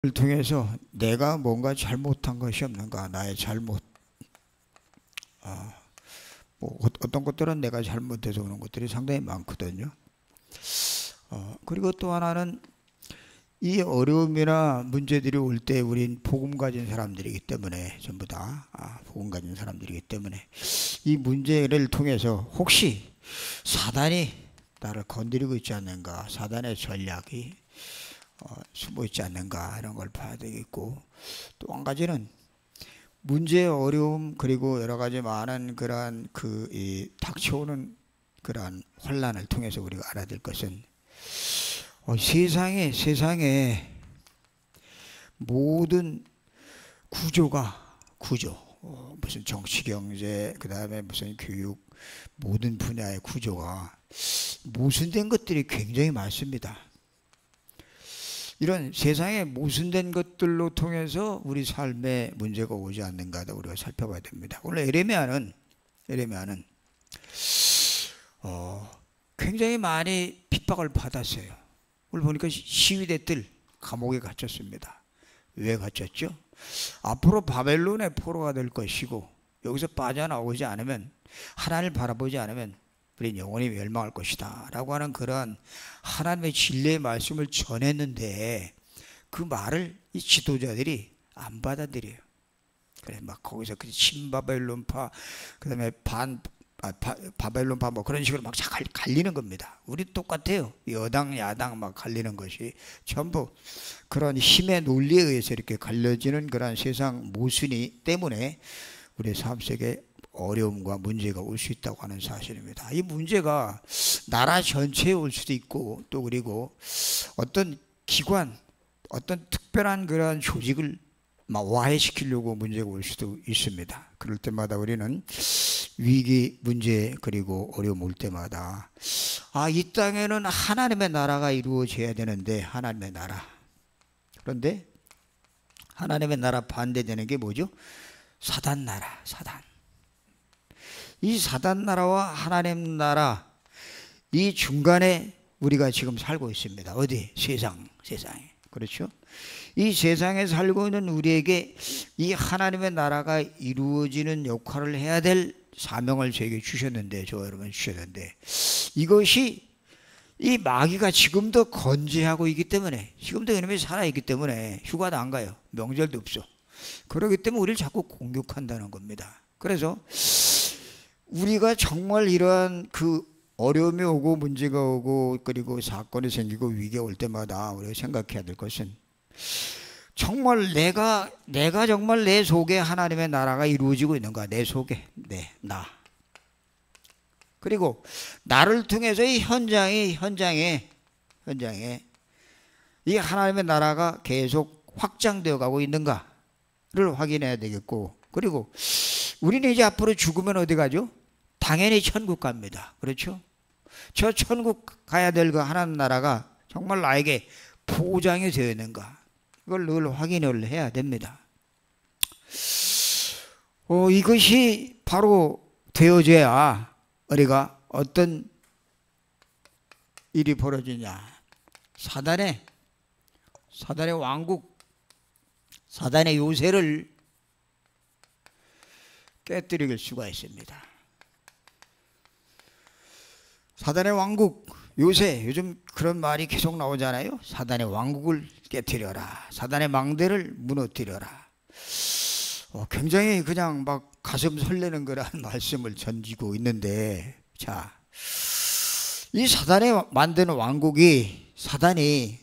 통해서 내가 뭔가 잘못한 것이 없는가, 나의 잘못, 뭐 어떤 것들은 내가 잘못해서 오는 것들이 상당히 많거든요. 그리고 또 하나는 이 어려움이나 문제들이 올 때 우린 복음 가진 사람들이기 때문에, 전부 다 복음 가진 사람들이기 때문에 이 문제를 통해서 혹시 사단이 나를 건드리고 있지 않는가, 사단의 전략이 숨어 있지 않는가, 이런 걸 봐야 되겠고, 또 한 가지는 문제, 어려움, 그리고 여러 가지 많은 그러한 닥쳐오는 그러한 혼란을 통해서 우리가 알아야 될 것은 세상에 모든 구조, 무슨 정치, 경제, 그 다음에 무슨 교육, 모든 분야의 구조가 모순된 것들이 굉장히 많습니다. 이런 세상에 모순된 것들로 통해서 우리 삶에 문제가 오지 않는가도 우리가 살펴봐야 됩니다. 오늘 에레미야는 굉장히 많이 핍박을 받았어요. 오늘 보니까 시위대들 감옥에 갇혔습니다. 왜 갇혔죠? 앞으로 바벨론의 포로가 될 것이고, 여기서 빠져나오지 않으면, 하나님을 바라보지 않으면 우리는 영원히 멸망할 것이다 라고 하는 그런 하나님의 진리의 말씀을 전했는데, 그 말을 이 지도자들이 안 받아들여요. 그래 막 거기서 그 신바벨론파, 그 다음에 바벨론파 뭐 그런 식으로 막 갈리는 겁니다. 우리 똑같아요. 여당 야당 막 갈리는 것이 전부 그런 힘의 논리에 의해서 이렇게 갈려지는 그런 세상 모순이 때문에 우리의 삶 속에 어려움과 문제가 올 수 있다고 하는 사실입니다. 이 문제가 나라 전체에 올 수도 있고, 또 그리고 어떤 기관, 어떤 특별한 그러한 조직을 막 와해시키려고 문제가 올 수도 있습니다. 그럴 때마다 우리는 위기, 문제, 그리고 어려움 올 때마다 이 땅에는 하나님의 나라가 이루어져야 되는데, 하나님의 나라, 그런데 하나님의 나라 반대되는 게 뭐죠? 사단 나라, 사단. 이 사단 나라와 하나님 나라, 이 중간에 우리가 지금 살고 있습니다. 어디? 세상에. 그렇죠? 이 세상에 살고 있는 우리에게 이 하나님의 나라가 이루어지는 역할을 해야 될 사명을 저에게 주셨는데, 저 여러분 주셨는데, 이것이 이 마귀가 지금도 건재하고 있기 때문에, 지금도 이놈이 살아있기 때문에 휴가도 안 가요. 명절도 없어. 그렇기 때문에 우리를 자꾸 공격한다는 겁니다. 그래서 우리가 정말 이러한 그 어려움이 오고 문제가 오고, 그리고 사건이 생기고 위기가 올 때마다 우리가 생각해야 될 것은, 정말 내가 정말 내 속에 하나님의 나라가 이루어지고 있는가, 내 속에, 나. 그리고 나를 통해서 이 현장에 이 하나님의 나라가 계속 확장되어 가고 있는가를 확인해야 되겠고, 그리고 우리는 이제 앞으로 죽으면 어디 가죠? 당연히 천국 갑니다. 그렇죠? 저 천국 가야 될 그 하나님 나라가 정말 나에게 보장이 되어 있는가, 이걸 늘 확인을 해야 됩니다. 이것이 바로 되어져야 우리가 어떤 일이 벌어지냐, 사단의 왕국, 사단의 요새를 깨뜨릴 수가 있습니다. 사단의 왕국, 요새, 요즘 그런 말이 계속 나오잖아요. 사단의 왕국을 깨뜨려라, 사단의 망대를 무너뜨려라. 굉장히 그냥 막 가슴 설레는 그런 말씀을 전지고 있는데, 자, 이 사단이 만드는 왕국이, 사단이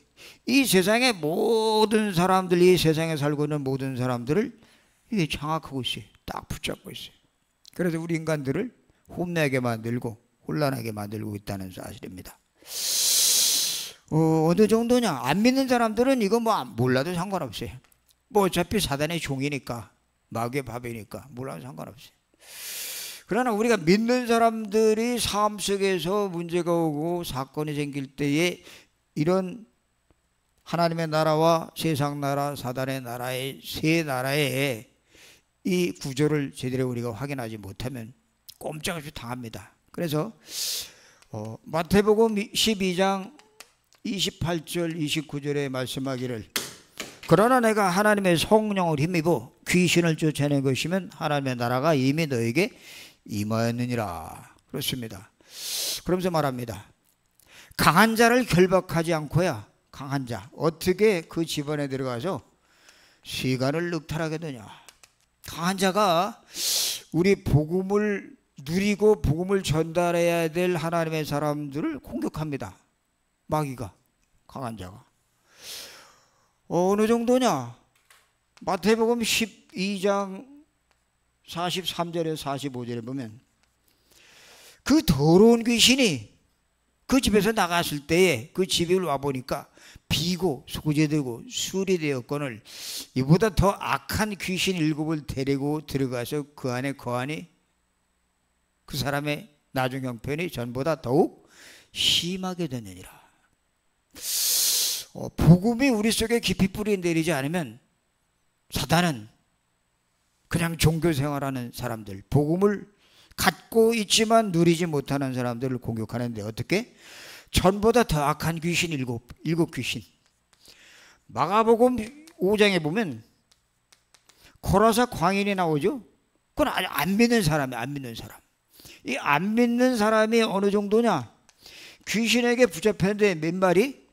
이 세상의 모든 사람들, 이 세상에 살고 있는 모든 사람들을 이게 장악하고 있어요. 딱 붙잡고 있어요. 그래서 우리 인간들을 혼내게 만들고 혼란하게 만들고 있다는 사실입니다. 어느 정도냐, 안 믿는 사람들은 이거 뭐 몰라도 상관없어요. 뭐 어차피 사단의 종이니까, 마귀의 밥이니까 몰라도 상관없어요. 그러나 우리가 믿는 사람들이 삶 속에서 문제가 오고 사건이 생길 때에 이런 하나님의 나라와 세상 나라, 사단의 나라의 세 나라의 이 구조를 제대로 우리가 확인하지 못하면 꼼짝없이 당합니다. 그래서 마태복음 12장 28절 29절에 말씀하기를, 그러나 내가 하나님의 성령을 힘입어 귀신을 쫓아낸 것이면 하나님의 나라가 이미 너에게 임하였느니라. 그렇습니다. 그러면서 말합니다. 강한 자를 결박하지 않고야 강한 자 어떻게 그 집안에 들어가서 시간을 늑탈하게 되냐. 강한 자가 우리 복음을 누리고 복음을 전달해야 될 하나님의 사람들을 공격합니다. 마귀가, 강한 자가. 어느 정도냐? 마태복음 12장 43절에 45절에 보면 그 더러운 귀신이 그 집에서 나갔을 때에 그 집에 와보니까 비고 소재되고 술이 되었거늘 이보다 더 악한 귀신 7을 데리고 들어가서 그 안에 거하니 그 사람의 나중 형편이 전보다 더욱 심하게 되느니라. 복음이 우리 속에 깊이 뿌리 내리지 않으면 사단은 그냥 종교 생활하는 사람들, 복음을 갖고 있지만 누리지 못하는 사람들을 공격하는데 어떻게? 전보다 더 악한 귀신 일곱 귀신. 마가복음 5장에 보면 고라사 광인이 나오죠. 그건 아주 안 믿는 사람이에요. 안 믿는 사람. 이 안 믿는 사람이 어느 정도냐? 귀신에게 붙잡혔는데 몇 마리?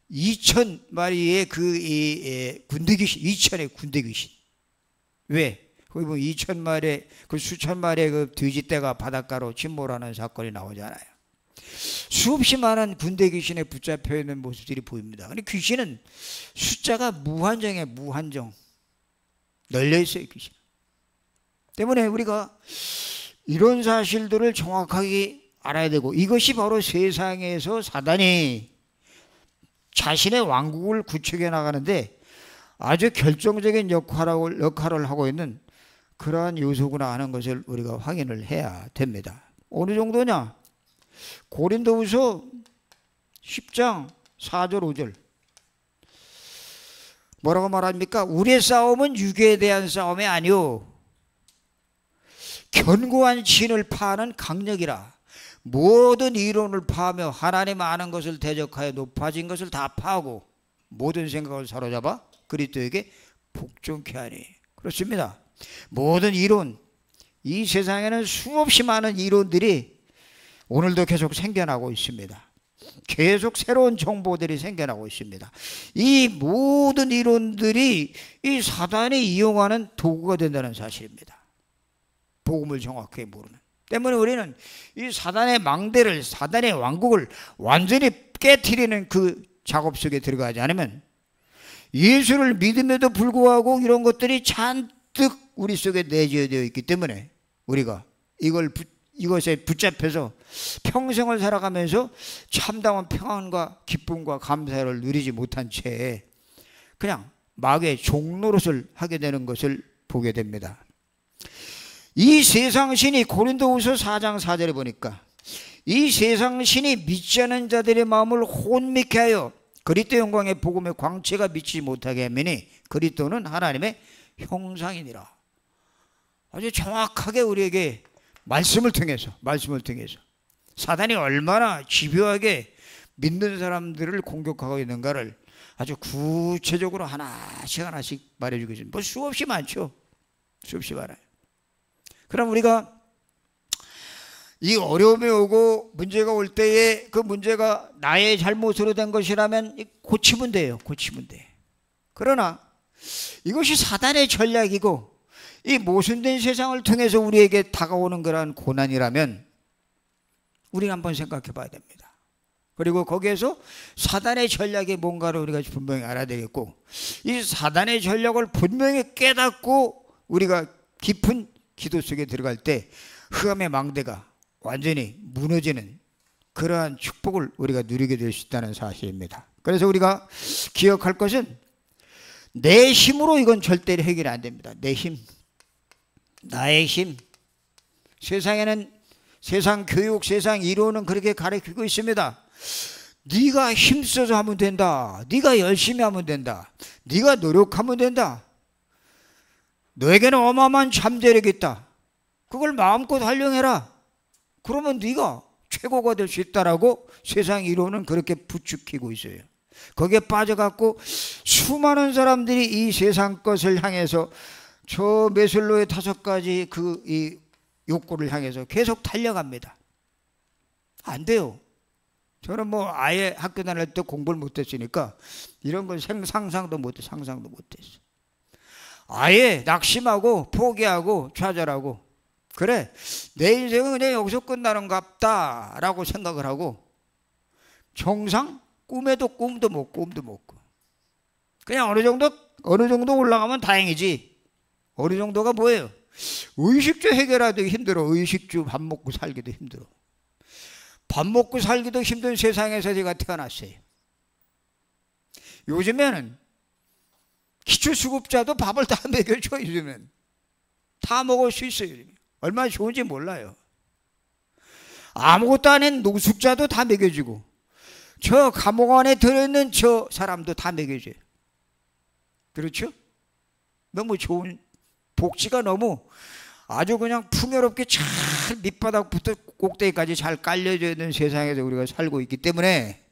2,000마리의 그 군대 귀신, 2,000의 군대 귀신. 왜? 거기 보면 2,000마리의 그 수천 마리의 그 돼지떼가 바닷가로 침몰하는 사건이 나오잖아요. 수없이 많은 군대 귀신에 붙잡혀 있는 모습들이 보입니다. 근데 귀신은 숫자가 무한정이에요. 무한정. 널려 있어요, 귀신. 때문에 우리가 이런 사실들을 정확하게 알아야 되고, 이것이 바로 세상에서 사단이 자신의 왕국을 구축해 나가는데 아주 결정적인 역할을 하고 있는 그러한 요소구나 하는 것을 우리가 확인을 해야 됩니다. 어느 정도냐? 고린도후서 10장 4절 5절 뭐라고 말합니까? 우리의 싸움은 육에 대한 싸움이 아니오 견고한 진을 파는 강력이라. 모든 이론을 파하며 하나님 아는 것을 대적하여 높아진 것을 다 파하고 모든 생각을 사로잡아 그리스도에게 복종케 하니. 그렇습니다. 모든 이론, 이 세상에는 수없이 많은 이론들이 오늘도 계속 생겨나고 있습니다. 계속 새로운 정보들이 생겨나고 있습니다. 이 모든 이론들이 이 사단이 이용하는 도구가 된다는 사실입니다. 복음을 정확하게 모르는 때문에 우리는 이 사단의 망대를, 사단의 왕국을 완전히 깨트리는 그 작업 속에 들어가지 않으면 예수를 믿음에도 불구하고 이런 것들이 잔뜩 우리 속에 내재되어 있기 때문에 우리가 이것에 붙잡혀서 평생을 살아가면서 참다운 평안과 기쁨과 감사를 누리지 못한 채 그냥 마귀의 종노릇을 하게 되는 것을 보게 됩니다. 이 세상신이 고린도후서 4장 4절에 보니까 이 세상신이 믿지 않는 자들의 마음을 혼미케 하여 그리스도 영광의 복음의 광채가 미치지 못하게 하매니 그리스도는 하나님의 형상이니라. 아주 정확하게 우리에게 말씀을 통해서 사단이 얼마나 집요하게 믿는 사람들을 공격하고 있는가를 아주 구체적으로 하나씩 말해주고 있습니다. 뭐 수없이 많죠. 수없이 많아요. 그럼 우리가 이 어려움이 오고 문제가 올 때에 그 문제가 나의 잘못으로 된 것이라면 고치면 돼요. 고치면 돼. 그러나 이것이 사단의 전략이고 이 모순된 세상을 통해서 우리에게 다가오는 그러한 고난이라면 우리는 한번 생각해 봐야 됩니다. 그리고 거기에서 사단의 전략이 뭔가를 우리가 분명히 알아야 되겠고 이 사단의 전략을 분명히 깨닫고 우리가 깊은 기도 속에 들어갈 때 흑암의 망대가 완전히 무너지는 그러한 축복을 우리가 누리게 될 수 있다는 사실입니다. 그래서 우리가 기억할 것은 내 힘으로 이건 절대로 해결이 안 됩니다. 내 힘, 나의 힘. 세상에는 세상 교육, 세상 이론은 그렇게 가르치고 있습니다. 네가 힘써서 하면 된다. 네가 열심히 하면 된다. 네가 노력하면 된다. 너에게는 어마어마한 잠재력이 있다. 그걸 마음껏 활용해라. 그러면 네가 최고가 될 수 있다라고 세상 이론은 그렇게 부추기고 있어요. 거기에 빠져갖고 수많은 사람들이 이 세상 것을 향해서 저 메슬로의 5가지 이 욕구를 향해서 계속 달려갑니다. 안 돼요. 저는 뭐 아예 학교 다닐 때 공부를 못했으니까 이런 건 상상도 못했어. 아예 낙심하고 포기하고 좌절하고, 그래 내 인생은 그냥 여기서 끝나는갑다 라고 생각을 하고, 정상? 꿈도 못 꿔. 그냥 어느 정도 올라가면 다행이지. 어느 정도가 뭐예요? 의식주 해결하기도 힘들어. 의식주 밥 먹고 살기도 힘들어. 밥 먹고 살기도 힘든 세상에서 제가 태어났어요. 요즘에는 기초수급자도 밥을 다 먹여줘. 요즘엔 다 먹을 수 있어요. 요즘에. 얼마나 좋은지 몰라요. 아무것도 안 한 노숙자도 다 먹여주고, 저 감옥 안에 들어있는 저 사람도 다 먹여줘요. 그렇죠? 너무 좋은 복지가 너무 아주 그냥 풍요롭게 잘 밑바닥부터 꼭대기까지 잘 깔려져 있는 세상에서 우리가 살고 있기 때문에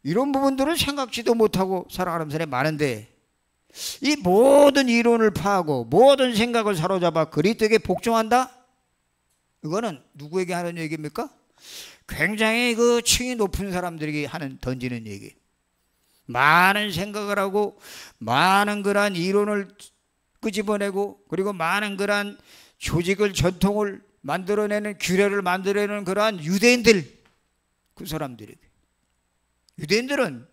이런 부분들은 생각지도 못하고 살아가는 사람이 많은데, 이 모든 이론을 파하고 모든 생각을 사로잡아 그리스도에게 복종한다? 이거는 누구에게 하는 얘기입니까? 굉장히 그 층이 높은 사람들에게 던지는 얘기. 많은 생각을 하고 많은 그러한 이론을 끄집어내고, 그리고 많은 그러한 조직을, 전통을 만들어내는, 규례를 만들어내는 그러한 유대인들, 그 사람들에게. 유대인들은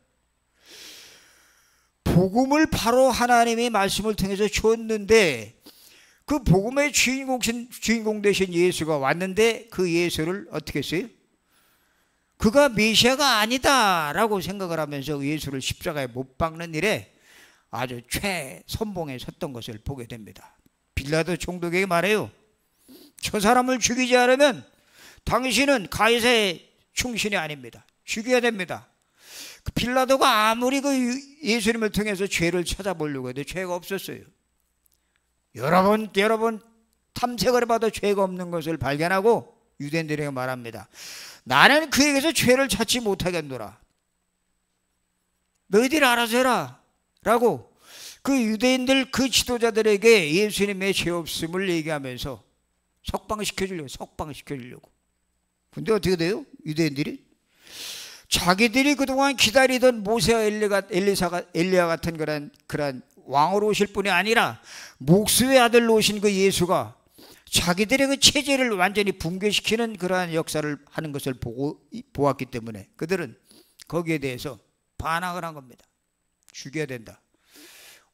복음을 바로 하나님의 말씀을 통해서 줬는데, 그 복음의 주인공 되신 예수가 왔는데 그 예수를 어떻게 했어요? 그가 메시아가 아니다라고 생각을 하면서 예수를 십자가에 못 박는 일에 아주 최선봉에 섰던 것을 보게 됩니다. 빌라도 총독에게 말해요. 저 사람을 죽이지 않으면 당신은 가이사의 충신이 아닙니다. 죽여야 됩니다. 빌라도가 아무리 그 예수님을 통해서 죄를 찾아보려고 해도 죄가 없었어요. 여러 번 탐색을 해봐도 죄가 없는 것을 발견하고 유대인들에게 말합니다. 나는 그에게서 죄를 찾지 못하겠노라. 너희들이 알아서 해라 라고 그 유대인들, 그 지도자들에게 예수님의 죄 없음을 얘기하면서 석방시켜주려고. 근데 어떻게 돼요? 유대인들이 자기들이 그동안 기다리던 모세와 엘리야 같은 그런 왕으로 오실 분이 아니라 목수의 아들로 오신 그 예수가 자기들의 그 체제를 완전히 붕괴시키는 그러한 역사를 하는 것을 보았기 때문에 그들은 거기에 대해서 반항을 한 겁니다. 죽여야 된다.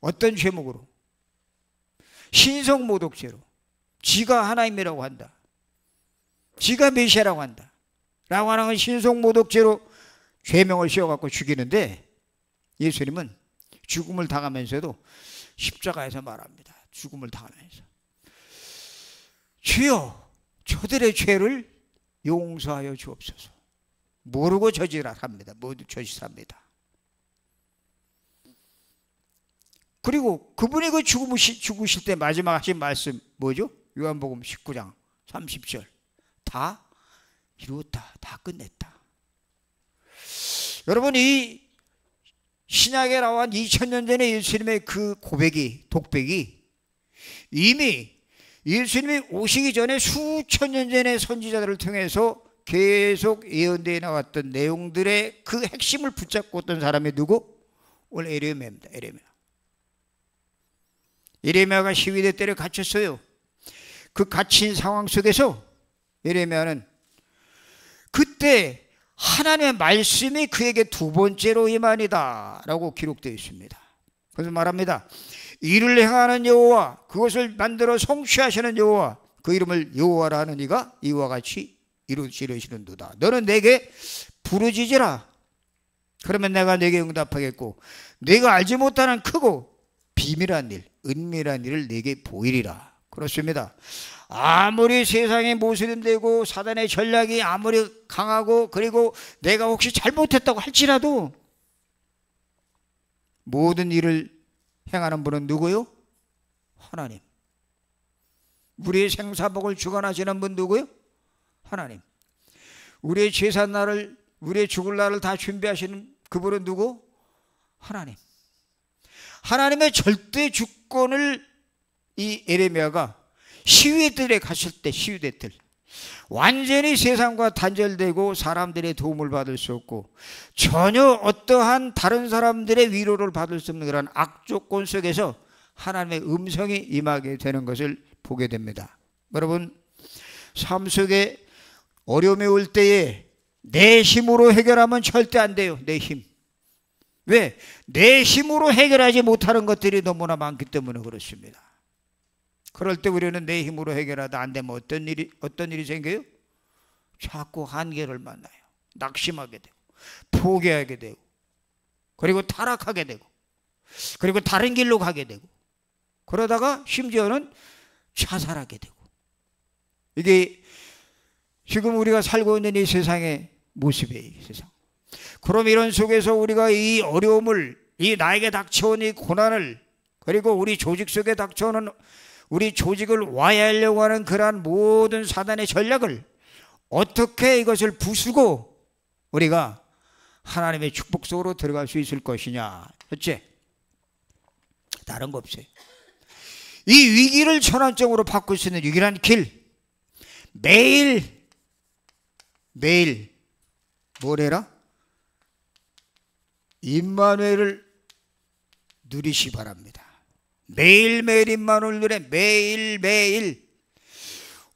어떤 죄목으로? 신성모독죄로. 지가 하나님이라고 한다. 지가 메시아라고 한다. 라고 하는 건 신성모독죄로 죄명을 씌워갖고 죽이는데, 예수님은 죽음을 당하면서도 십자가에서 말합니다. 죽음을 당하면서 주여 저들의 죄를 용서하여 주옵소서. 모르고 저지랄합니다. 모두 저지랍니다. 그리고 그분이 그 죽으실 때 마지막 하신 말씀 뭐죠? 요한복음 19장 30절. 다 이루었다. 다 끝냈다. 여러분, 이 신약에 나온 2000년 전에 예수님의 그 독백이 이미 예수님이 오시기 전에 수천 년 전에 선지자들을 통해서 계속 예언되어 나왔던 내용들의 그 핵심을 붙잡고 있던 사람이 누구? 오늘 에레미야입니다. 에레미야가 시위대 때려 갇혔어요. 그 갇힌 상황 속에서 에레미야는 그때 하나님의 말씀이 그에게 두 번째로 임하니다 라고 기록되어 있습니다. 그래서 말합니다. 이를 행하는 여호와, 그것을 만들어 성취하시는 여호와, 그 이름을 여호와라 하는 이가 이와 같이 이루시는도다. 너는 내게 부르짖으라. 그러면 내가 내게 응답하겠고 내가 알지 못하는 크고 비밀한 일, 은밀한 일을 내게 보이리라. 그렇습니다. 아무리 세상에 모순되고 사단의 전략이 아무리 강하고, 그리고 내가 혹시 잘못했다고 할지라도 모든 일을 행하는 분은 누구요? 하나님. 우리의 생사복을 주관하시는 분 누구요? 하나님. 우리의 제삿날을, 우리의 죽을 날을 다 준비하시는 그분은 누구? 하나님. 하나님의 절대 주권을 이 에레미야가 시위대들에 갔을 때, 시위대들 완전히 세상과 단절되고 사람들의 도움을 받을 수 없고 전혀 어떠한 다른 사람들의 위로를 받을 수 없는 그런 악조건 속에서 하나님의 음성이 임하게 되는 것을 보게 됩니다. 여러분, 삶 속에 어려움이 올 때에 내 힘으로 해결하면 절대 안 돼요. 내 힘. 왜? 내 힘으로 해결하지 못하는 것들이 너무나 많기 때문에 그렇습니다. 그럴 때 우리는 내 힘으로 해결하다 안 되면 어떤 일이 생겨요? 자꾸 한계를 만나요. 낙심하게 되고 포기하게 되고 그리고 타락하게 되고 그리고 다른 길로 가게 되고 그러다가 심지어는 자살하게 되고 이게 지금 우리가 살고 있는 이 세상의 모습이에요. 이 세상. 그럼 이런 속에서 우리가 이 어려움을 이 나에게 닥쳐온 이 고난을 그리고 우리 조직 속에 닥쳐오는 우리 조직을 와해하려고 하는 그러한 모든 사단의 전략을 어떻게 이것을 부수고 우리가 하나님의 축복 속으로 들어갈 수 있을 것이냐. 첫째, 다른 거 없어요. 이 위기를 전환점으로 바꿀 수 있는 유일한 길, 매일 뭘 해라? 임마누엘을 누리시 바랍니다. 매일매일 임마누엘 누려. 매일매일.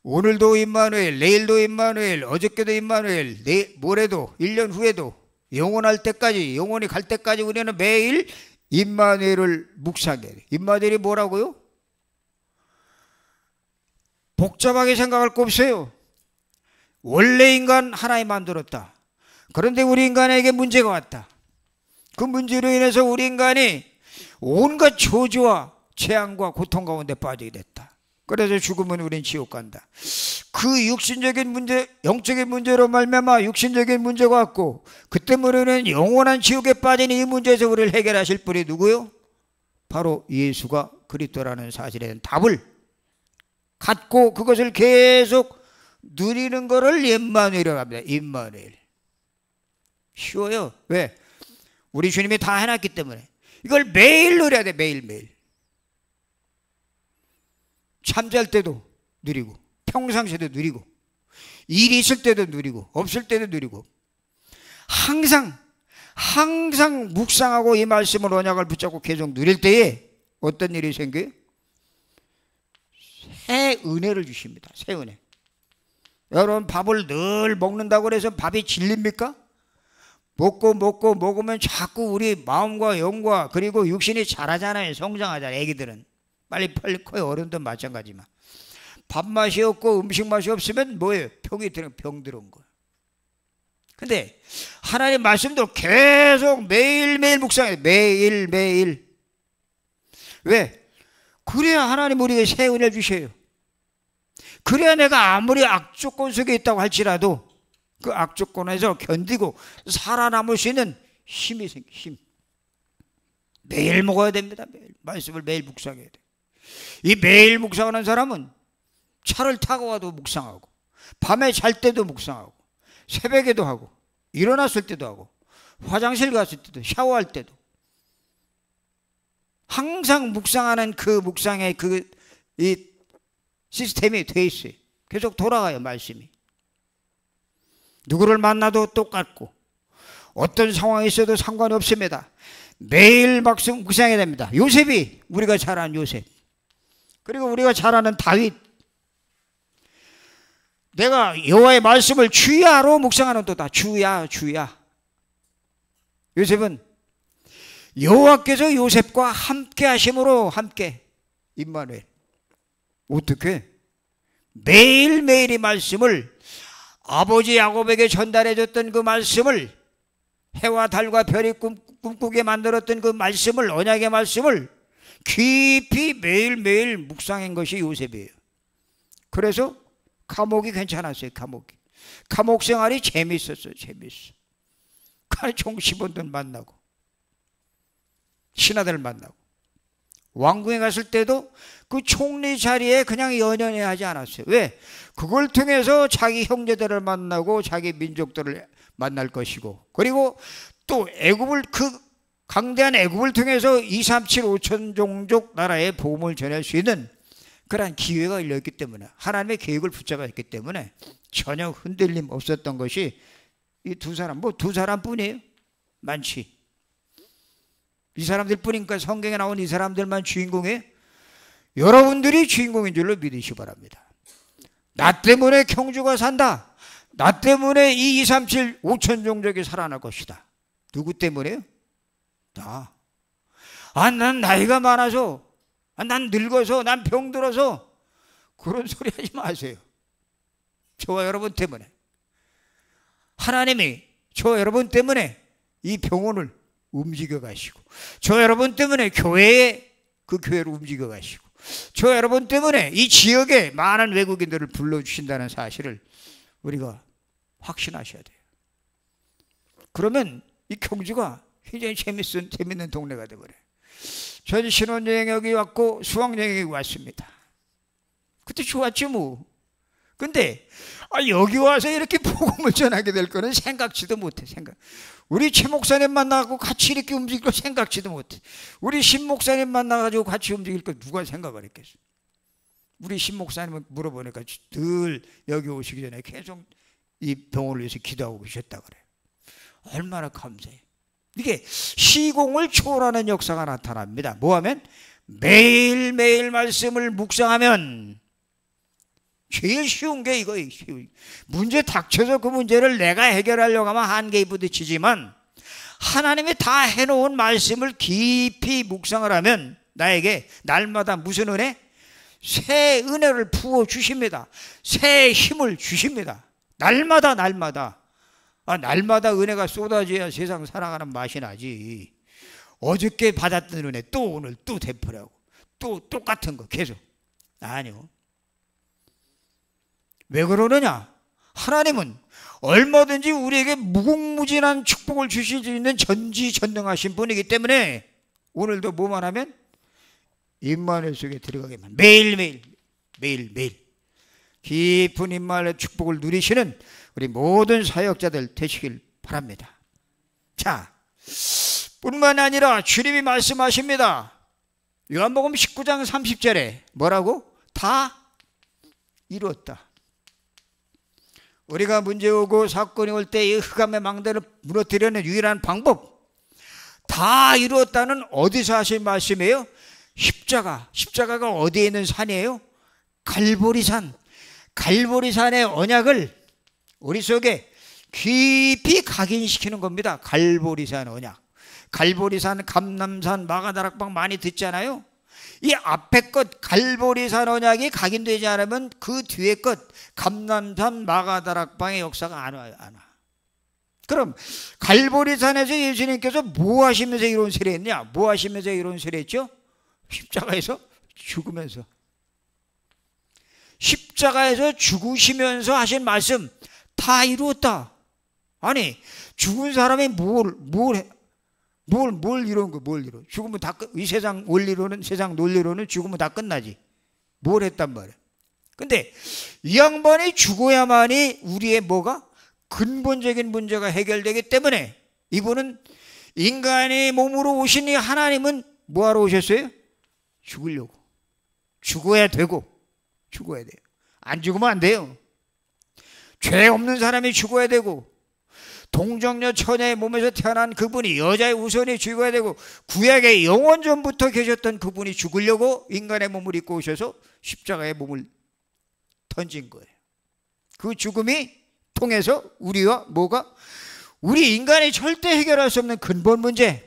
오늘도 임마누엘, 내일도 임마누엘, 어저께도 임마누엘, 모레도 1년 후에도 영원할 때까지, 영원히 갈 때까지 우리는 매일 임마누엘을 묵상해야 돼. 임마누엘이 뭐라고요? 복잡하게 생각할 거 없어요. 원래 인간 하나님 만들었다. 그런데 우리 인간에게 문제가 왔다. 그 문제로 인해서 우리 인간이 온갖 저주와 재앙과 고통 가운데 빠지게 됐다. 그래서 죽으면 우린 지옥 간다. 그 육신적인 문제, 영적인 문제로 말미암아 육신적인 문제가 왔고 그 때문에 우리는 영원한 지옥에 빠진 이 문제에서 우리를 해결하실 분이 누구요? 바로 예수가 그리스도라는 사실에 대한 답을 갖고 그것을 계속 누리는 것을 임마누엘이라고 합니다. 임마누엘. 쉬워요. 왜? 우리 주님이 다 해놨기 때문에. 이걸 매일 누려야 돼. 매일매일. 잠잘 때도 누리고 평상시에도 누리고 일이 있을 때도 누리고 없을 때도 누리고 항상 묵상하고 이 말씀을 언약을 붙잡고 계속 누릴 때에 어떤 일이 생겨요? 새 은혜를 주십니다. 새 은혜. 여러분 밥을 늘 먹는다고 해서 밥이 질립니까? 먹으면 자꾸 우리 마음과 영과 그리고 육신이 자라잖아요. 성장하잖아요. 애기들은 빨리 커요. 어른도 마찬가지만 밥맛이 없고 음식 맛이 없으면 뭐예요? 병 들어온 거예요. 근데 하나님 말씀도 계속 매일매일 묵상해요. 매일. 왜? 그래야 하나님 우리에게 새 은혜를 주셔요. 그래야 내가 아무리 악조건 속에 있다고 할지라도 그 악조건에서 견디고 살아남을 수 있는 힘이 생겨. 힘. 매일 먹어야 됩니다. 매일. 말씀을 매일 묵상해야 돼. 이 매일 묵상하는 사람은 차를 타고 와도 묵상하고 밤에 잘 때도 묵상하고 새벽에도 하고 일어났을 때도 하고 화장실 갔을 때도 샤워할 때도 항상 묵상하는 그 묵상의 이 시스템이 돼 있어요. 계속 돌아가요. 말씀이. 누구를 만나도 똑같고 어떤 상황이 있어도 상관이 없습니다. 매일 묵상해야 됩니다. 요셉이 우리가 잘 아는 요셉 그리고 우리가 잘 아는 다윗 내가 여호와의 말씀을 주야로 묵상하는 도다. 주야. 요셉은 여호와께서 요셉과 함께 하심으로 함께 임마누엘. 어떻게? 매일매일 이 말씀을 아버지 야곱에게 전달해 줬던 그 말씀을 해와 달과 별이 꿈꾸게 만들었던 그 말씀을 언약의 말씀을 깊이 매일매일 묵상한 것이 요셉이에요. 그래서 감옥이 괜찮았어요. 감옥 생활이 재밌었어요. 종시본들 만나고 신하들 만나고 왕궁에 갔을 때도 그 총리 자리에 그냥 연연해 하지 않았어요. 왜? 그걸 통해서 자기 형제들을 만나고 자기 민족들을 만날 것이고 그리고 또 애굽을 그 강대한 애굽을 통해서 237 5천 종족 나라에 복음을 전할 수 있는 그러한 기회가 열렸기 때문에 하나님의 계획을 붙잡아 있기 때문에 전혀 흔들림 없었던 것이 이 두 사람, 뭐 두 사람뿐이에요. 많지. 이 사람들 뿐이니까 성경에 나온 이 사람들만 주인공이에요. 여러분들이 주인공인 줄로 믿으시기 바랍니다. 나 때문에 경주가 산다. 나 때문에 이 237 5천 종족이 살아날 것이다. 누구 때문에요? 나. 난 나이가 많아서, 난 늙어서, 난 병들어서 그런 소리 하지 마세요. 저와 여러분 때문에. 하나님이 저와 여러분 때문에 이 병원을 움직여 가시고, 저와 여러분 때문에 그 교회를 움직여 가시고, 저와 여러분 때문에 이 지역에 많은 외국인들을 불러주신다는 사실을 우리가 확신하셔야 돼요. 그러면 이 경주가 굉장히 재밌는 동네가 되버려요. 전 신혼여행 여기 왔고 수학여행 여기 왔습니다. 그때 좋았지 뭐. 근데 여기 와서 이렇게 복음을 전하게 될 거는 생각지도 못해. 우리 최 목사님 만나고 같이 이렇게 움직일 거 생각지도 못해. 우리 신 목사님 만나가지고 같이 움직일 거 누가 생각을 했겠어. 우리 신 목사님은 물어보니까 늘 여기 오시기 전에 계속 이 병원을 위해서 기도하고 계셨다 그래요. 얼마나 감사해요. 이게 시공을 초월하는 역사가 나타납니다. 뭐하면? 매일매일 말씀을 묵상하면. 제일 쉬운 게 이거예요. 문제 닥쳐서 그 문제를 내가 해결하려고 하면 한계에 부딪히지만 하나님이 다 해놓은 말씀을 깊이 묵상을 하면 나에게 날마다 무슨 은혜? 새 은혜를 부어주십니다. 새 힘을 주십니다. 날마다 날마다 은혜가 쏟아져야 세상 살아가는 맛이 나지. 어저께 받았던 은혜 또 오늘 또 되풀이하고 또 똑같은 거 계속. 아니요. 왜 그러느냐? 하나님은 얼마든지 우리에게 무궁무진한 축복을 주실 수 있는 전지전능하신 분이기 때문에 오늘도 뭐만 하면 임마누엘 속에 들어가게만 매일매일 깊은 임마누엘의 축복을 누리시는 우리 모든 사역자들 되시길 바랍니다. 자, 뿐만 아니라 주님이 말씀하십니다. 요한복음 19장 30절에 뭐라고? 다 이루었다. 우리가 문제 오고 사건이 올 때 이 흑암의 망대를 무너뜨리는 유일한 방법, 다 이루었다는 어디서 하신 말씀이에요? 십자가가 어디에 있는 산이에요? 갈보리산. 갈보리산의 언약을 우리 속에 깊이 각인시키는 겁니다. 갈보리산 언약. 갈보리산, 감람산, 마가다락방 많이 듣잖아요. 이 앞에 것 갈보리산 언약이 각인되지 않으면 그 뒤에 것 감람산, 마가다락방의 역사가 안 와요. 안 와. 그럼 갈보리산에서 예수님께서 뭐 하시면서 이런 소리 했냐? 뭐 하시면서 이런 소리 했죠? 십자가에서 죽으면서. 십자가에서 죽으시면서 하신 말씀 다 이루었다. 아니 죽은 사람이 뭘 이룬 거, 뭘 이뤄? 죽으면 다 이 세상 원리로는, 세상 논리로는 죽으면 다 끝나지. 뭘 했단 말이야. 근데 이 양반이 죽어야만이 우리의 뭐가? 근본적인 문제가 해결되기 때문에 이분은 인간의 몸으로 오신 이 하나님은 뭐하러 오셨어요? 죽으려고. 죽어야 되고 죽어야 돼요. 안 죽으면 안 돼요. 죄 없는 사람이 죽어야 되고 동정녀 처녀의 몸에서 태어난 그분이 여자의 우선이 죽어야 되고 구약의 영원전부터 계셨던 그분이 죽으려고 인간의 몸을 입고 오셔서 십자가에 몸을 던진 거예요. 그 죽음이 통해서 우리와 뭐가? 우리 인간이 절대 해결할 수 없는 근본 문제.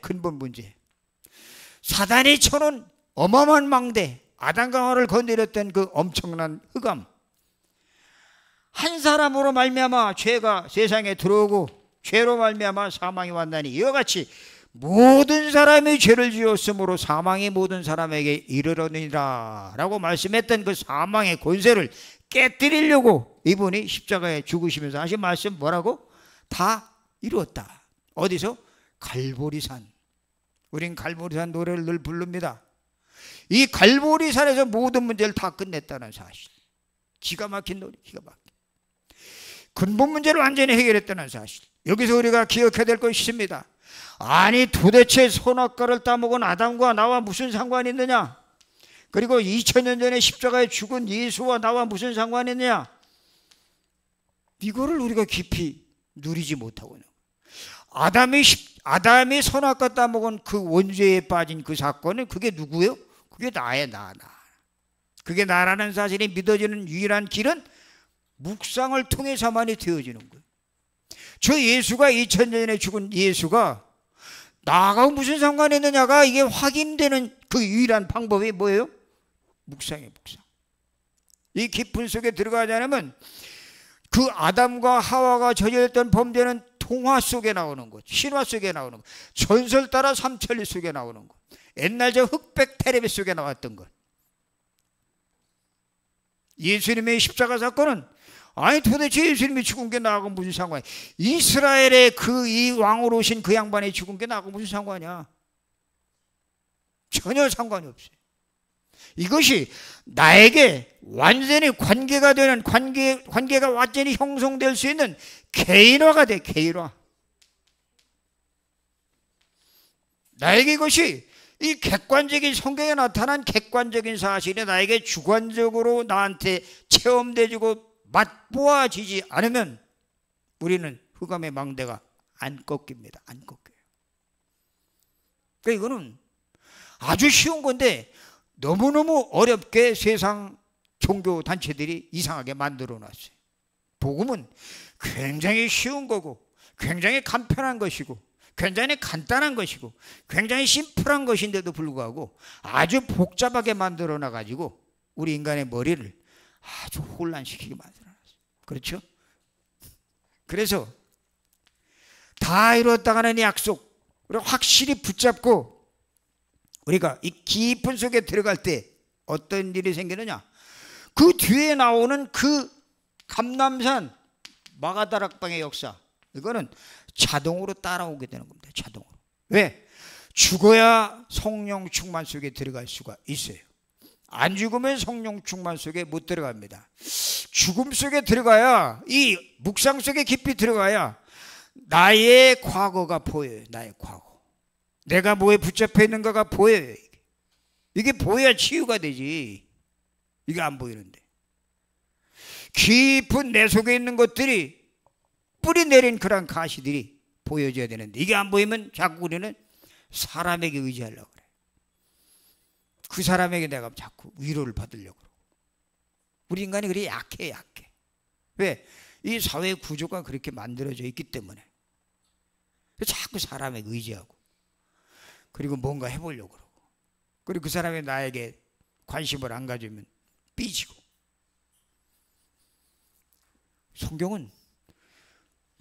사단이 쳐놓은 어마어마한 망대, 아담과 하와를 건드렸던 그 엄청난 흑암, 한 사람으로 말미암아 죄가 세상에 들어오고 죄로 말미암아 사망이 왔나니 이와 같이 모든 사람이 죄를 지었으므로 사망이 모든 사람에게 이르러니라 라고 말씀했던 그 사망의 권세를 깨뜨리려고 이분이 십자가에 죽으시면서 하신 말씀 뭐라고? 다 이루었다. 어디서? 갈보리산. 우린 갈보리산 노래를 늘 부릅니다. 이 갈보리산에서 모든 문제를 다 끝냈다는 사실. 기가 막힌 노래, 기가 막힌. 근본 문제를 완전히 해결했다는 사실. 여기서 우리가 기억해야 될 것이 있습니다. 아니 도대체 선악과를 따먹은 아담과 나와 무슨 상관이 있느냐? 그리고 2000년 전에 십자가에 죽은 예수와 나와 무슨 상관이 있느냐? 이거를 우리가 깊이 누리지 못하고 있는 거예요. 아담이 선악과 따먹은 그 원죄에 빠진 그 사건은 그게 누구예요? 그게 나의 나. 그게 나라는 사실이 믿어지는 유일한 길은 묵상을 통해서만이 되어지는 거예요. 저 예수가 2000년 전에 죽은 예수가 나하고 무슨 상관이 있느냐가 이게 확인되는 그 유일한 방법이 뭐예요? 묵상이에요, 묵상. 이 깊은 속에 들어가지 않으면 그 아담과 하와가 저질렀던 범죄는 동화 속에 나오는 것, 신화 속에 나오는 것, 전설 따라 삼천리 속에 나오는 것, 옛날 저 흑백 텔레비 속에 나왔던 것. 예수님의 십자가 사건은 아니 도대체 예수님이 죽은 게 나하고 무슨 상관이야? 이스라엘의 그 이 왕으로 오신 그 양반이 죽은 게 나하고 무슨 상관이야? 전혀 상관이 없어요. 이것이 나에게 완전히 관계가 되는 관계가 완전히 형성될 수 있는 개인화가 돼. 개인화. 나에게 이것이 이 객관적인 성경에 나타난 객관적인 사실이 나에게 주관적으로 나한테 체험되고 맛보아지지 않으면 우리는 흑암의 망대가 안 꺾입니다. 안 꺾여요. 그러니까 이거는 아주 쉬운 건데 너무너무 어렵게 세상 종교 단체들이 이상하게 만들어 놨어요. 복음은 굉장히 쉬운 거고 굉장히 간편한 것이고 굉장히 간단한 것이고 굉장히 심플한 것인데도 불구하고 아주 복잡하게 만들어 놔가지고 우리 인간의 머리를 아주 혼란시키게 만들어 놨어요. 그렇죠? 그래서 다 이뤘다가는 약속 우리 확실히 붙잡고 우리가 이 깊은 속에 들어갈 때 어떤 일이 생기느냐? 그 뒤에 나오는 그 감람산 마가다락방의 역사, 이거는 자동으로 따라오게 되는 겁니다. 자동으로. 왜? 죽어야 성령 충만 속에 들어갈 수가 있어요. 안 죽으면 성령 충만 속에 못 들어갑니다. 죽음 속에 들어가야, 이 묵상 속에 깊이 들어가야 나의 과거가 보여요. 나의 과거. 내가 뭐에 붙잡혀 있는가가 보여요. 이게 보여야 치유가 되지. 이게 안 보이는데. 깊은 내 속에 있는 것들이 뿌리 내린 그런 가시들이 보여져야 되는데 이게 안 보이면 자꾸 우리는 사람에게 의지하려고 그래. 그 사람에게 내가 자꾸 위로를 받으려고 그러고. 우리 인간이 그래 약해. 왜? 이 사회 구조가 그렇게 만들어져 있기 때문에 자꾸 사람에게 의지하고 그리고 뭔가 해보려고 그러고 그리고 그 사람이 나에게 관심을 안 가지면 삐지고. 성경은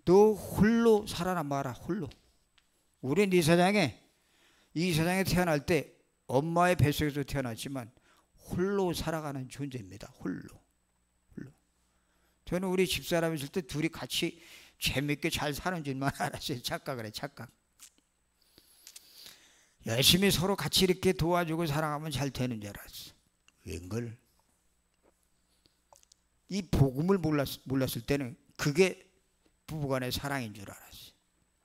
너 홀로 살아남아라. 홀로. 우리는 이 세상에 태어날 때 엄마의 뱃속에서 태어났지만 홀로 살아가는 존재입니다. 홀로. 저는 우리 집사람 있을 때 둘이 같이 재밌게 잘 사는 줄만 알았어요. 착각을 해. 착각. 열심히 서로 같이 이렇게 도와주고 살아가면 잘 되는 줄 알았어. 웬걸. 이 복음을 몰랐을 때는 그게 부부간의 사랑인 줄 알았어요.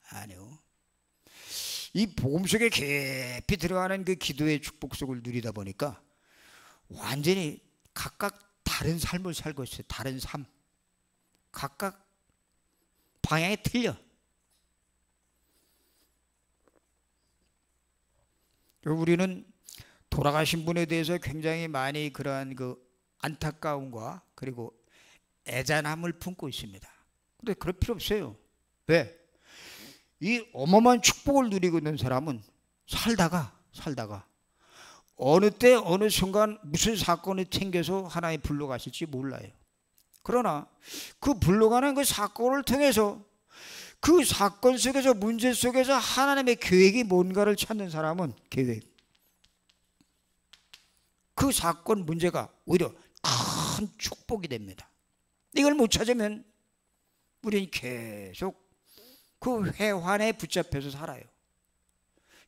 아니요. 이 복음 속에 깊이 들어가는 그 기도의 축복 속을 누리다 보니까 완전히 각각 다른 삶을 살고 있어요. 다른 삶. 각각 방향이 틀려. 우리는 돌아가신 분에 대해서 굉장히 많이 그러한 그 안타까움과 그리고 애잔함을 품고 있습니다. 근데 그럴 필요 없어요. 왜? 이 어마어마한 축복을 누리고 있는 사람은 살다가 어느 때 어느 순간 무슨 사건이 생겨서 하나님 불러가실지 몰라요. 그러나 그 불러가는 그 사건을 통해서 그 사건 속에서 문제 속에서 하나님의 계획이 뭔가를 찾는 사람은 그 사건 문제가 오히려 큰 축복이 됩니다. 이걸 못 찾으면 우리는 계속 그 회환에 붙잡혀서 살아요.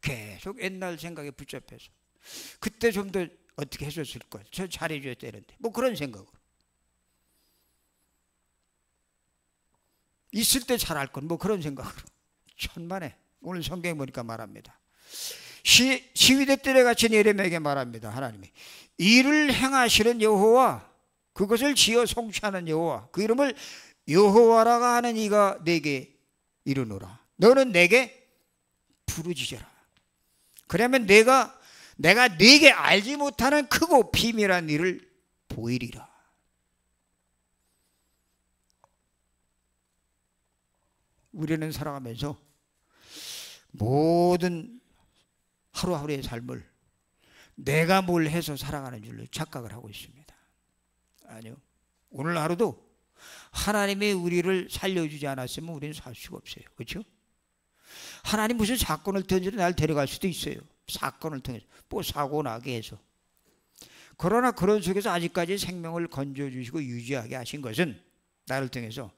계속 옛날 생각에 붙잡혀서 그때 좀 더 어떻게 해줬을 거야. 저 잘해줘야 되는데 뭐 그런 생각으로 있을 때 잘할 건 뭐 그런 생각으로 천만에 오늘 성경에 보니까 말합니다. 시위대 뜰에 갇힌 예레미야에게 말합니다. 하나님이 이를 행하시는 여호와, 그것을 지어 성취하는 여호와, 그 이름을 여호와라가 하는 이가 내게 이르노라. 너는 내게 부르짖어라. 그러면 내가 네게 알지 못하는 크고 비밀한 일을 보이리라. 우리는 살아가면서 모든 하루하루의 삶을 내가 뭘 해서 살아가는 줄로 착각을 하고 있습니다. 아니요. 오늘 하루도 하나님이 우리를 살려주지 않았으면 우리는 살 수가 없어요. 그렇죠? 하나님 무슨 사건을 통해서 날 데려갈 수도 있어요. 사건을 통해서 뭐 사고 나게 해서. 그러나 그런 속에서 아직까지 생명을 건져주시고 유지하게 하신 것은 나를 통해서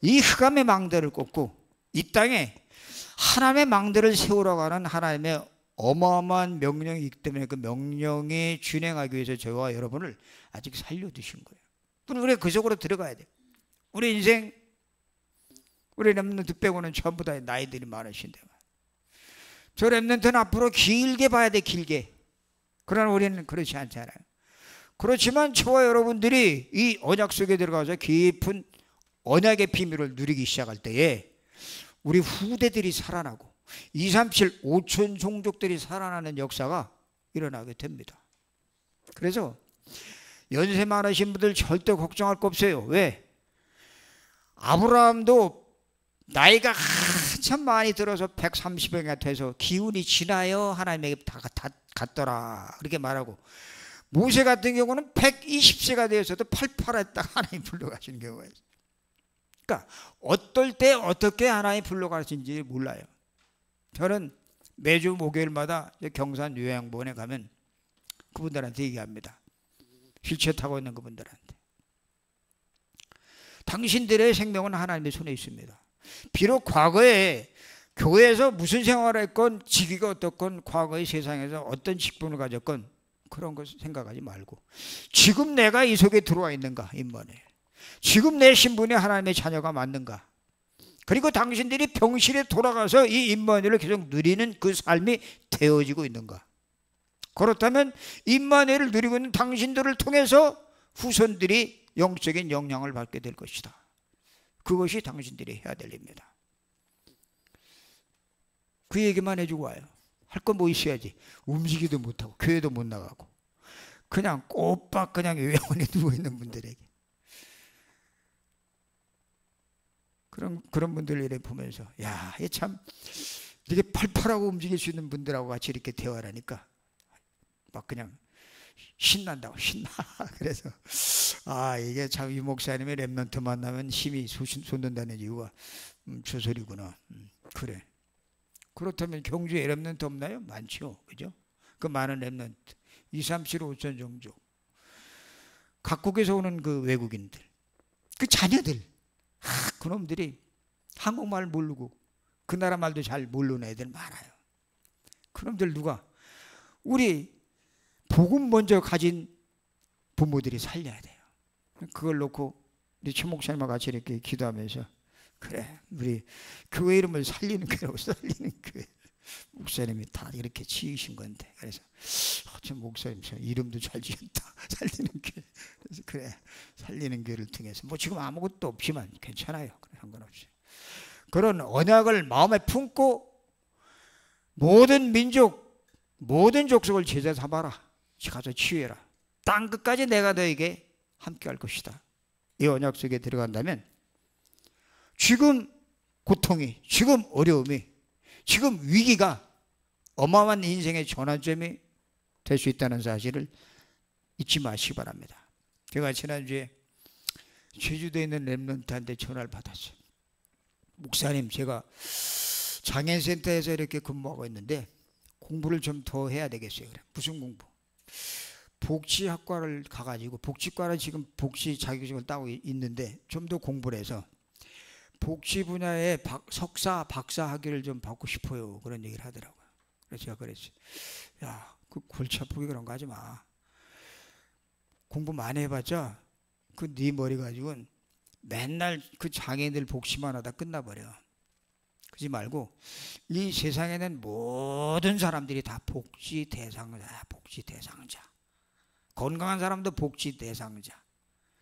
이 흑암의 망대를 꽂고 이 땅에 하나님의 망대를 세우라고 하는 하나님의 어마어마한 명령이 있기 때문에 그 명령에 준행하기 위해서 저와 여러분을 아직 살려두신 거예요. 우리가 그 속으로 들어가야 돼요. 우리 인생, 우리 렘넌트 빼고는 전부 다 나이들이 많으신데 저 렘넌트는 앞으로 길게 봐야 돼. 길게. 그러나 우리는 그렇지 않잖아요. 그렇지만 저와 여러분들이 이 언약 속에 들어가서 깊은 언약의 비밀을 누리기 시작할 때에 우리 후대들이 살아나고 237, 5천 종족들이 살아나는 역사가 일어나게 됩니다. 그래서 연세 많으신 분들 절대 걱정할 거 없어요. 왜? 아브라함도 나이가 한참 많이 들어서 130가 돼서 기운이 지나요 하나님에게 다 갔더라 그렇게 말하고, 모세 같은 경우는 120세가 되어서도 팔팔했다가 하나님 불러가시는 경우가 있어요. 그러니까 어떨 때 어떻게 하나님 불러가시는지 몰라요. 저는 매주 목요일마다 경산 요양본에 가면 그분들한테 얘기합니다. 휠체어 타고 있는 그분들한테. 당신들의 생명은 하나님의 손에 있습니다. 비록 과거에 교회에서 무슨 생활을 했건, 직위가 어떻건, 과거의 세상에서 어떤 직분을 가졌건 그런 것 생각하지 말고 지금 내가 이 속에 들어와 있는가, 임마누엘. 지금 내 신분이 하나님의 자녀가 맞는가. 그리고 당신들이 병실에 돌아가서 이 임마누엘을 계속 누리는 그 삶이 되어지고 있는가. 그렇다면 임마누엘을 누리고 있는 당신들을 통해서 후손들이 영적인 영향을 받게 될 것이다. 그것이 당신들이 해야 될 일입니다. 그 얘기만 해주고 와요. 할 건 뭐 있어야지. 움직이도 못하고 교회도 못 나가고 그냥 꼬박 그냥 요양원에 누워있는 분들에게, 그런 분들을 이렇게 보면서 야, 이게 참 이렇게 팔팔하고 움직일 수 있는 분들하고 같이 이렇게 대화를 하니까 막 그냥 신난다고, 신나. 그래서 아, 이게 참 이 목사님의 렘넌트 만나면 힘이 솟는다는 이유가 저 소리구나. 그래. 그렇다면 경주에 렘넌트 없나요? 많죠. 그죠? 그 많은 렘넌트 2, 3, 7, 5천 종족, 각국에서 오는 그 외국인들, 그 자녀들, 그놈들이 한국말 모르고 그 나라 말도 잘 모르는 애들 많아요. 그놈들 누가 우리 복음 먼저 가진 부모들이 살려야 돼요. 그걸 놓고 우리 최 목사님과 같이 이렇게 기도하면서 그래, 우리 교회 이름을 살리는 교회라고, 살리는 교회. 목사님이 다 이렇게 지으신 건데, 그래서 저 목사님 저 이름도 잘 지었다. 살리는 교회. 그래서 그래, 살리는 교회를 통해서 뭐 지금 아무것도 없지만 괜찮아요. 상관없이 그런 언약을 마음에 품고 모든 민족, 모든 족속을 제자 삼아라. 가서 치유해라. 땅 끝까지 내가 너에게 함께 할 것이다. 이 언약 속에 들어간다면 지금 고통이, 지금 어려움이, 지금 위기가 어마어마한 인생의 전환점이 될 수 있다는 사실을 잊지 마시기 바랍니다. 제가 지난주에 제주도에 있는 렘넌트한테 전화를 받았어요. 목사님, 제가 장애인센터에서 이렇게 근무하고 있는데 공부를 좀 더 해야 되겠어요. 그래. 무슨 공부? 복지학과를 가가지고, 복지과를 지금 복지 자격증을 따고 있는데 좀 더 공부를 해서 복지 분야에 석사, 박사 학위를 좀 받고 싶어요. 그런 얘기를 하더라고요. 그래서 제가 그랬어요. 야, 그 골치 아프게 그런 거 하지 마. 공부 많이 해봤자 그 네 머리 가지고는 맨날 그 장애인들 복지만 하다 끝나버려. 그러지 말고 이 세상에는 모든 사람들이 다 복지 대상자야. 복지 대상자. 건강한 사람도 복지 대상자,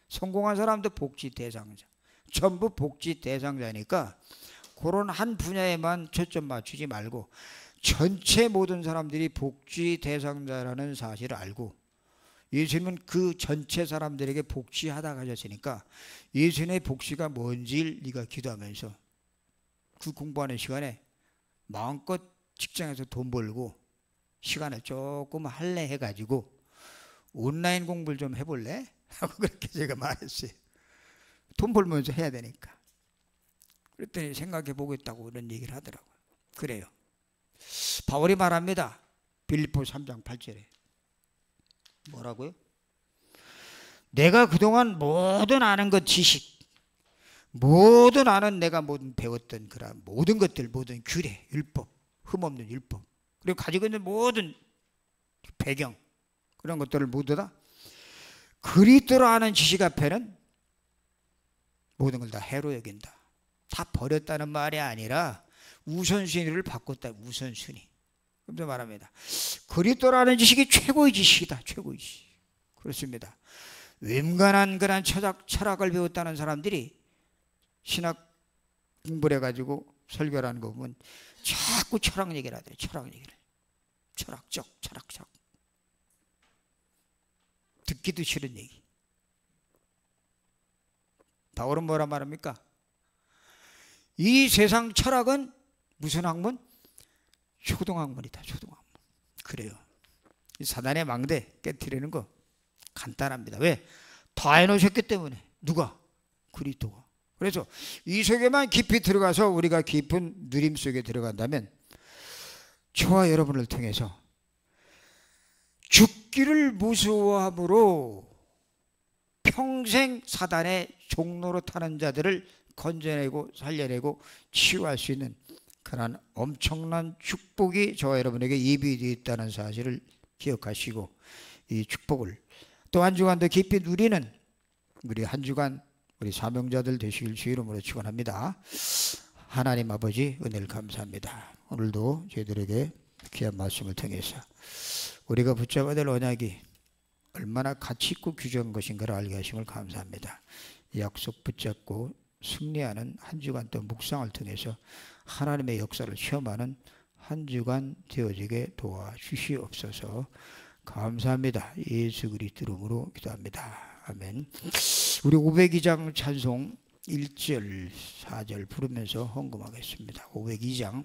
성공한 사람도 복지 대상자, 전부 복지 대상자니까 그런 한 분야에만 초점 맞추지 말고 전체 모든 사람들이 복지 대상자라는 사실을 알고, 예수님은 그 전체 사람들에게 복지하다 가셨으니까 예수님의 복지가 뭔지를 네가 기도하면서 그 공부하는 시간에 마음껏 직장에서 돈 벌고 시간을 조금 할래 해가지고 온라인 공부를 좀 해볼래? 하고 그렇게 제가 말했어요. 돈 벌면서 해야 되니까. 그랬더니 생각해 보겠다고 이런 얘기를 하더라고요. 그래요. 바울이 말합니다. 빌립보 3장 8절에 뭐라고요? 내가 그동안 모든 아는 것 지식, 모든 아는 내가 모든 배웠던 그런 모든 것들, 모든 규례, 율법, 흠없는 율법, 그리고 가지고 있는 모든 배경, 그런 것들을 모두 다 그리스도로 아는 지식 앞에는 모든 걸 다 해로 여긴다. 다 버렸다는 말이 아니라 우선순위를 바꿨다. 우선순위. 그래서 말합니다. 그리스도라는 지식이 최고의 지식이다. 최고의 지식. 그렇습니다. 웬간한 그런 철학을 배웠다는 사람들이 신학 공부를 해가지고 설교를 하는 거 보면 자꾸 철학 얘기를 하대요. 철학 얘기를. 철학적. 듣기도 싫은 얘기. 바울은 뭐라 말합니까? 이 세상 철학은 무슨 학문? 초등학문이다. 초등학문. 그래요. 이 사단의 망대 깨트리는 거 간단합니다. 왜? 다 해놓으셨기 때문에. 누가? 그리스도가. 그래서 이 속에만 깊이 들어가서 우리가 깊은 누림 속에 들어간다면 저와 여러분을 통해서 죽기를 무서워함으로 평생 사단의 종로로 타는 자들을 건져내고 살려내고 치유할 수 있는 그런 엄청난 축복이 저와 여러분에게 예비되어 있다는 사실을 기억하시고 이 축복을 또 한 주간 더 깊이 누리는 우리 한 주간 우리 사명자들 되시길 주 이름으로 축원합니다. 하나님 아버지 은혜를 감사합니다. 오늘도 저희들에게 귀한 말씀을 통해서 우리가 붙잡아야 될 언약이 얼마나 가치 있고 귀중한 것인가를 알게 하심을 감사합니다. 약속 붙잡고 승리하는 한 주간 또 묵상을 통해서 하나님의 역사를 체험하는 한 주간 되어지게 도와주시옵소서. 감사합니다. 예수 그리스도 이름으로 기도합니다. 아멘. 우리 502장 찬송 1절 4절 부르면서 헌금하겠습니다. 502장